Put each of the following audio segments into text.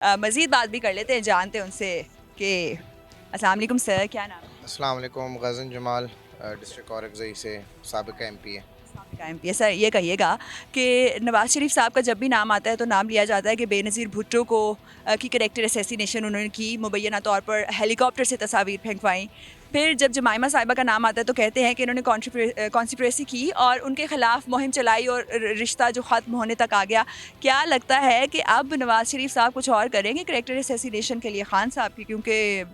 मज़ीद बात भी कर लेते हैं, जानते हैं उनसे कि अस्सलाम वालेकुम सर, क्या नाम है? अस्सलाम वालेकुम। गज़न जमाल, डिस्ट्रिक्ट औरंगज़ई से साबिक़ एमपी है। एमपी सर, ये कहिएगा कि नवाज़ शरीफ साहब का जब भी नाम आता है तो नाम लिया जाता है कि बेनज़ीर भुट्टो को की करैक्टर असैसिनेशन उन्होंने की, मुबैना तौर पर हेलीकॉप्टर से तस्वीर फेंकवाई। फिर जब जमाइमा साहिबा का नाम आता है तो कहते हैं कि इन्होंने कॉन्स्पिरेसी की और उनके खिलाफ मुहिम चलाई और रिश्ता जो ख़त्म होने तक आ गया। क्या लगता है कि अब नवाज़ शरीफ साहब कुछ और करेंगे करैक्टर असैसिनेशन के लिए खान साहब की, क्योंकि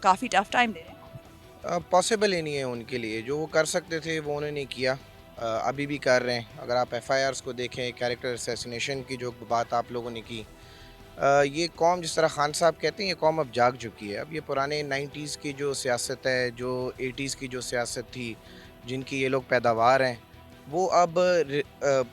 काफ़ी टफ टाइम दे रहे हैं? पॉसिबल ही नहीं है उनके लिए, जो वो कर सकते थे वो उन्होंने किया। अभी भी कर रहे हैं। अगर आप एफआईआर्स को देखें, कैरेक्टर असैसिनेशन की जो बात आप लोगों ने की, ये कौम जिस तरह खान साहब कहते हैं, ये कौम अब जाग चुकी है। अब ये पुराने 90s की जो सियासत है, जो 80s की जो सियासत थी, जिनकी ये लोग पैदावार हैं, वो अब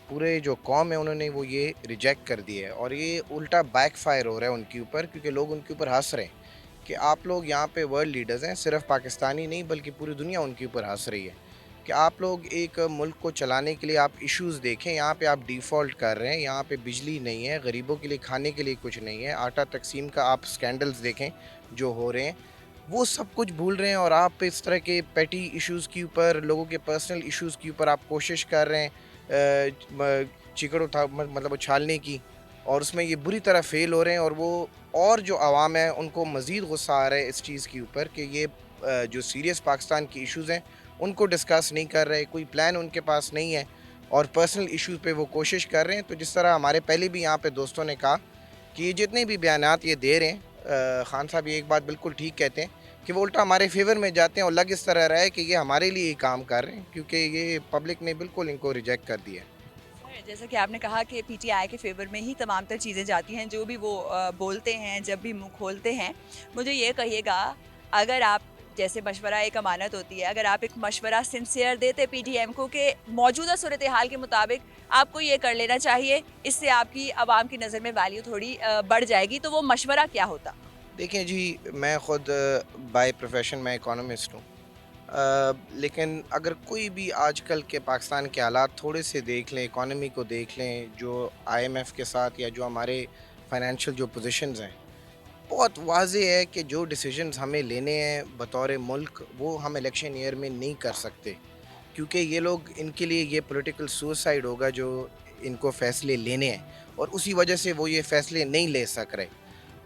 पूरे जो कौम है उन्होंने वो ये रिजेक्ट कर दिया है और ये उल्टा बैकफायर हो रहा है उनके ऊपर, क्योंकि लोग उनके ऊपर हंस रहे हैं कि आप लोग यहाँ पे वर्ल्ड लीडर्स हैं, सिर्फ पाकिस्तानी नहीं बल्कि पूरी दुनिया उनके ऊपर हंस रही है कि आप लोग एक मुल्क को चलाने के लिए आप इश्यूज़ देखें, यहाँ पे आप डिफ़ॉल्ट कर रहे हैं, यहाँ पे बिजली नहीं है, गरीबों के लिए खाने के लिए कुछ नहीं है, आटा तकसीम का आप स्कैंडल्स देखें जो हो रहे हैं, वो सब कुछ भूल रहे हैं और आप इस तरह के पेटी इश्यूज़ के ऊपर, लोगों के पर्सनल इश्यूज़ के ऊपर आप कोशिश कर रहे हैं चिकड़ उठा मतलब उछालने की, और उसमें ये बुरी तरह फ़ेल हो रहे हैं। और जो आवाम है उनको मज़ीद गुस्सा आ रहा है इस चीज़ के ऊपर कि ये जो सीरियस पाकिस्तान की इश्यूज़ हैं उनको डिस्कस नहीं कर रहे, कोई प्लान उनके पास नहीं है और पर्सनल इश्यूज़ पे वो कोशिश कर रहे हैं। तो जिस तरह हमारे पहले भी यहाँ पे दोस्तों ने कहा कि ये जितने भी बयानात ये दे रहे हैं, खान साहब ये एक बात बिल्कुल ठीक कहते हैं कि वो उल्टा हमारे फेवर में जाते हैं और लग इस तरह रहा है कि ये हमारे लिए ही काम कर रहे हैं, क्योंकि ये पब्लिक ने बिल्कुल इनको रिजेक्ट कर दिया है। जैसा कि आपने कहा कि पीटीआई के फेवर में ही तमाम तर चीज़ें जाती हैं, जो भी वो बोलते हैं, जब भी मुँह खोलते हैं। मुझे ये कहिएगा, अगर आप जैसे मशवरा एक अमानत होती है, अगर आप एक मशवरा सिंसियर देते पीटीएम को कि मौजूदा सूरत-ए-हाल के मुताबिक आपको ये कर लेना चाहिए, इससे आपकी आवाम की नज़र में वैल्यू थोड़ी बढ़ जाएगी, तो वो मशवरा क्या होता? देखिए जी, मैं ख़ुद बाय प्रोफ़ेशन मैं इकोनॉमिस्ट हूँ। लेकिन अगर कोई भी आजकल के पाकिस्तान के हालात थोड़े से देख लें, इकॉनमी को देख लें, जो आईएमएफ के साथ या जो हमारे फाइनेंशियल जो पोजीशंस हैं, बहुत वाज़ेह है कि जो डिसीजंस हमें लेने हैं बतौर मुल्क, वो हम इलेक्शन ईयर में नहीं कर सकते, क्योंकि ये लोग, इनके लिए ये पॉलिटिकल सुसाइड होगा जो इनको फ़ैसले लेने हैं और उसी वजह से वो ये फ़ैसले नहीं ले सक रहे।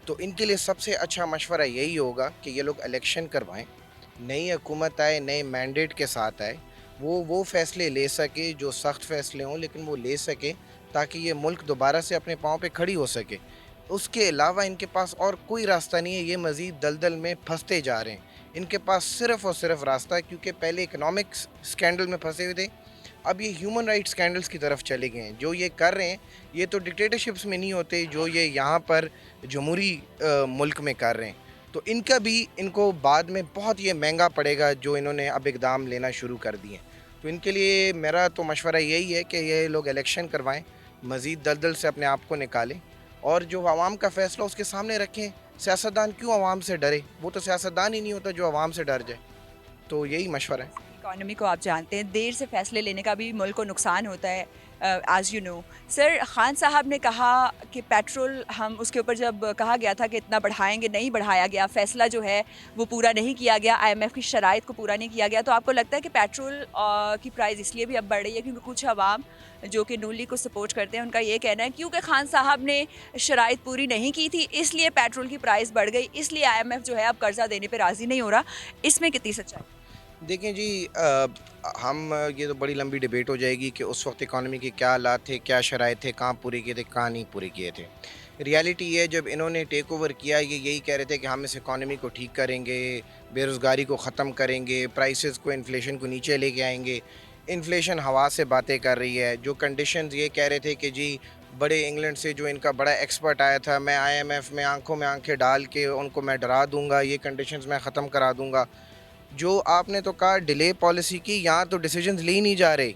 तो इनके लिए सबसे अच्छा मशवरा यही होगा कि ये लोग इलेक्शन करवाएं, नई हुकूमत आए, नए मैंडेट के साथ आए, वो फ़ैसले ले सके जो सख्त फ़ैसले हों, लेकिन वो ले सके ताकि ये मुल्क दोबारा से अपने पाँव पे खड़ी हो सके। उसके अलावा इनके पास और कोई रास्ता नहीं है, ये मज़ीद दलदल में फंसते जा रहे हैं। इनके पास सिर्फ़ और सिर्फ़ रास्ता है, क्योंकि पहले इकोनॉमिक स्कैंडल में फंसे हुए थे, अब ये ह्यूमन राइट्स स्कैंडल्स की तरफ चले गए हैं। जो ये कर रहे हैं, ये तो डिक्टेटरशिप्स में नहीं होते, जो ये यहाँ पर जमहूरी मुल्क में कर रहे हैं। तो इनका भी, इनको बाद में बहुत ये महँगा पड़ेगा जो इन्होंने अब इक़दाम लेना शुरू कर दिए हैं। तो इनके लिए मेरा तो मशवरा यही है कि ये लोग इलेक्शन करवाएँ, मज़ीद दलदल से अपने आप को निकालें और जो अवाम का फ़ैसला उसके सामने रखें। सियासतदान क्यों अवाम से डरे? वो तो सियासतदान ही नहीं होता जो अवाम से डर जाए। तो यही मशवरा है। इकॉनमी को आप जानते हैं, देर से फैसले लेने का भी मुल्क को नुकसान होता है, as you know. Sir, Khan साहब ने कहा कि पेट्रोल, हम उसके ऊपर जब कहा गया था कि इतना बढ़ाएँगे, नहीं बढ़ाया गया, फ़ैसला जो है वो पूरा नहीं किया गया, आईएमएफ की शराइत को पूरा नहीं किया गया। तो आपको लगता है कि पेट्रोल की प्राइस इसलिए भी अब बढ़ रही है क्योंकि कुछ अवाम जो कि नून लीग को सपोर्ट करते हैं, उनका ये कहना है क्योंकि खान साहब ने शराइत पूरी नहीं की थी, इसलिए पेट्रोल की प्राइस बढ़ गई, इसलिए आईएमएफ जो है अब कर्ज़ा देने पे राज़ी नहीं हो रहा। इसमें कितनी सच्चाई? देखें जी, हम ये तो बड़ी लंबी डिबेट हो जाएगी कि उस वक्त इकॉनमी के क्या हालात थे, क्या शराइत थे, कहाँ पूरे किए थे, कहाँ नहीं पूरे किए थे। रियलिटी ये है, जब इन्होंने टेक ओवर किया, ये यही कह रहे थे कि हम इस इकॉनमी को ठीक करेंगे, बेरोज़गारी को ख़त्म करेंगे, प्राइसेस को, इन्फ्लेशन को नीचे लेके आएंगे। इन्फ्लेशन हवा से बातें कर रही है। जो कंडीशंस ये कह रहे थे कि जी, बड़े इंग्लैंड से जो इनका बड़ा एक्सपर्ट आया था, मैं आईएमएफ में आंखों में आंखें डाल के उनको मैं डरा दूंगा, ये कंडीशंस मैं ख़त्म करा दूंगा। जो आपने तो कहा डिले पॉलिसी की, यहाँ तो डिसीजंस ले ही नहीं जा रहे।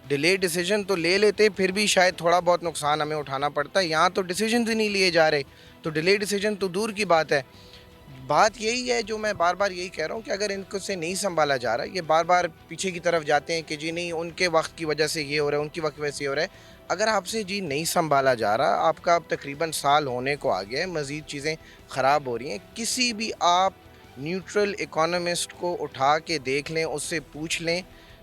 डिले डिसीजन तो ले लेते, फिर भी शायद थोड़ा बहुत नुकसान हमें उठाना पड़ता है। यहाँ तो डिसीजंस ही नहीं लिए जा रहे, तो डिले डिसीजन तो दूर की बात है। बात यही है जो मैं बार बार यही कह रहा हूँ कि अगर इनको से नहीं संभाला जा रहा, ये बार बार पीछे की तरफ जाते हैं कि जी नहीं, उनके वक्त की वजह से ये हो रहा है, उनकी वक्त की वजह से ये हो रहा है। اگر آپ سے جی نہیں سنبھالا جا رہا، آپ کا اب تقریباً سال ہونے کو آ گیا ہے، مزید چیزیں خراب ہو رہی ہیں، کسی بھی آپ نیوٹرل اکانومسٹ کو اٹھا کے دیکھ لیں، اس سے پوچھ لیں،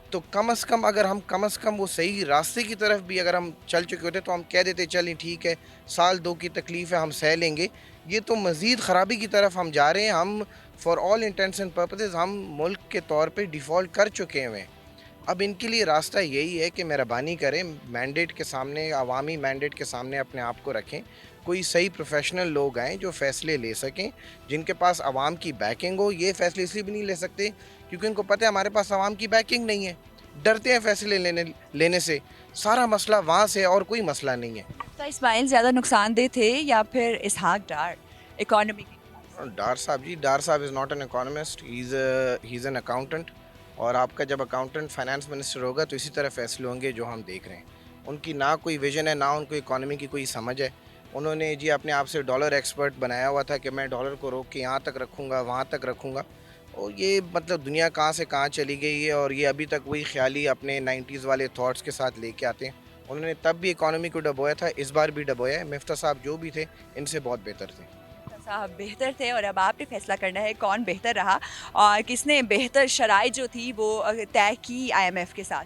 تو کم از کم اگر ہم کم از کم وہ صحیح راستے کی طرف بھی اگر ہم چل چکے ہوتے تو ہم کہہ دیتے چلیں ٹھیک ہے، سال دو کی تکلیف ہے ہم سہ لیں گے. یہ تو مزید خرابی کی طرف ہم جا رہے ہیں. ہم فار آل انٹینٹس اینڈ پرپزز ہم ملک کے طور پہ ڈیفالٹ کر چکے ہوئے ہیں. اب ان کے لیے راستہ یہی ہے کہ مہربانی کریں، مینڈیٹ کے سامنے، عوامی مینڈیٹ کے سامنے اپنے آپ کو رکھیں. کوئی صحیح پروفیشنل لوگ آئیں جو فیصلے لے سکیں، جن کے پاس عوام کی بیکنگ ہو. یہ فیصلے اس لیے بھی نہیں لے سکتے کیونکہ ان کو پتہ ہے ہمارے پاس عوام کی بیکنگ نہیں ہے، ڈرتے ہیں فیصلے لینے سے. سارا مسئلہ وہاں سے اور کوئی مسئلہ نہیں ہے. تو اسماعیل زیادہ نقصان دہ تھے یا پھر اسحاق ڈار اکانومی کے لحاظ سے؟ ڈار صاحب جی، ڈار صاحب is not an economist, he is an accountant. اور آپ کا جب اکاؤنٹنٹ فائنانس منسٹر ہوگا تو اسی طرح فیصلے ہوں گے جو ہم دیکھ رہے ہیں. ان کی نہ کوئی ویژن ہے، نہ ان کو اکانومی کی کوئی سمجھ ہے. انہوں نے جی اپنے آپ سے ڈالر ایکسپرٹ بنایا ہوا تھا کہ میں ڈالر کو روک کے یہاں تک رکھوں گا، وہاں تک رکھوں گا. اور یہ مطلب دنیا کہاں سے کہاں چلی گئی ہے، اور یہ ابھی تک وہی خیالی اپنے 90s والے تھاٹس کے ساتھ لے کے آتے ہیں. انہوں نے تب بھی اکانومی کو ڈبویا تھا، اس بار بھی ڈبویا ہے. مفتہ صاحب جو بھی تھے ان سے بہت بہتر تھے. صاحب بہتر تھے اور اب آپ نے فیصلہ کرنا ہے کون بہتر رہا اور کس نے بہتر شرائط جو تھی وہ طے کی آئی ایم ایف کے ساتھ.